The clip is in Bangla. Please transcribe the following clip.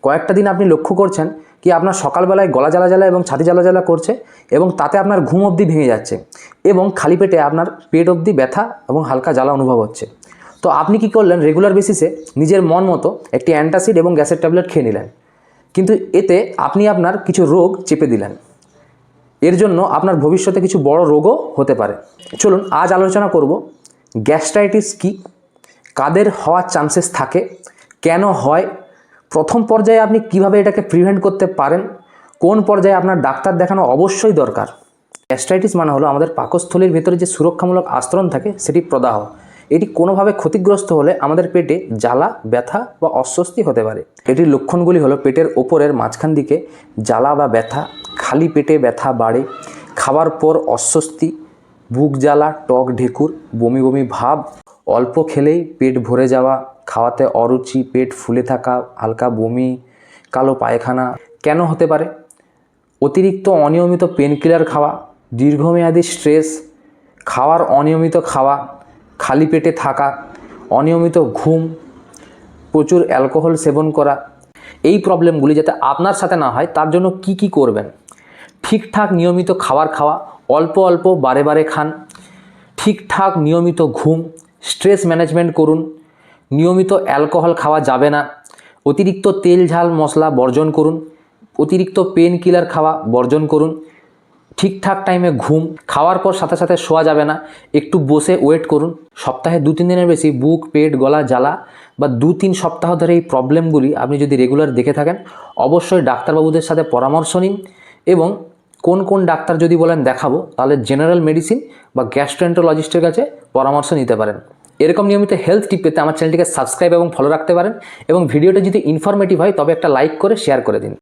কয়েকটা দিন আপনি লক্ষ্য করছেন কি আপনার সকালবেলায় গলা জ্বালা জ্বালা এবং ছাতি জ্বালা জ্বালা করছে এবং তাতে আপনার ঘুম অবধি ভেঙে যাচ্ছে এবং খালি পেটে আপনার পেট অবধি ব্যথা এবং হালকা জ্বালা অনুভব হচ্ছে। তো আপনি কি করলেন, রেগুলার বেসিসে নিজের মন মতো একটি অ্যান্টাসিড এবং গ্যাসের ট্যাবলেট খেয়ে নিলেন, কিন্তু এতে আপনি আপনার কিছু রোগ চেপে দিলেন। এর জন্য আপনার ভবিষ্যতে কিছু বড় রোগও হতে পারে। চলুন আজ আলোচনা করব গ্যাস্ট্রাইটিস কী, কাদের হওয়ার চান্সেস থাকে, কেন হয়, প্রথম পর্যায়ে আপনি কিভাবে এটাকে প্রিভেন্ট করতে পারেন, কোন পর্যায়ে আপনার ডাক্তার দেখানো অবশ্যই দরকার। গ্যাস্ট্রাইটিস মানে হলো আমাদের পাকস্থলীর ভেতরে যে সুরক্ষামূলক আস্তরণ থাকে সেটি প্রদাহ। এটি কোনোভাবে ক্ষতিগ্রস্ত হলে আমাদের পেটে জ্বালা, ব্যথা বা অস্বস্তি হতে পারে। এটির লক্ষণগুলি হলো পেটের ওপরের মাঝখান দিকে জ্বালা বা ব্যথা, খালি পেটে ব্যথা বাড়ে, খাওয়ার পর অস্বস্তি, বুক জ্বালা, টক ঢেকুর, বমি বমি ভাব, অল্প খেলেই পেট ভরে যাওয়া, খাওয়াতে অরুচি, পেট ফুলে থাকা, হালকা বমি, কালো পায়খানা। কেন হতে পারে? অতিরিক্ত অনিয়মিত পেনকিলার খাওয়া, দীর্ঘমেয়াদী স্ট্রেস, খাওয়ার অনিয়মিত খাওয়া, খালি পেটে থাকা, অনিয়মিত ঘুম, প্রচুর অ্যালকোহল সেবন করা। এই প্রবলেমগুলি যাতে আপনার সাথে না হয় তার জন্য কি করবেন? ঠিকঠাক নিয়মিত খাবার খাওয়া, অল্প অল্প বারে বারে খান, ঠিকঠাক নিয়মিত ঘুম, স্ট্রেস ম্যানেজমেন্ট করুন, নিয়মিত অ্যালকোহল খাওয়া যাবে না, অতিরিক্ত তেল ঝাল মশলা বর্জন করুন, অতিরিক্ত পেন কিলার খাওয়া বর্জন করুন, ঠিকঠাক টাইমে ঘুম, খাওয়ার পর সাথে সাথে শোয়া যাবে না, একটু বসে ওয়েট করুন। সপ্তাহে 2-3 দিনের বেশি বুক, পেট, গলা জ্বালা বা 2-3 সপ্তাহ ধরে এই প্রবলেমগুলি আপনি যদি রেগুলার দেখে থাকেন অবশ্যই ডাক্তারবাবুদের সাথে পরামর্শ নিন এবং কোন ডাক্তার যদি বলেন দেখাবো তাহলে জেনারেল মেডিসিন বা গ্যাস্ট্রোএন্টারোলজিস্টের কাছে পরামর্শ নিতে পারেন। এরকম নিয়মিত হেলথ টিপ পেতে আমার চ্যানেলটিকে সাবস্ক্রাইব এবং ফলো রাখতে পারেন এবং ভিডিওটা যদি ইনফরমেটিভ হয় তবে একটা লাইক করে শেয়ার করে দিন।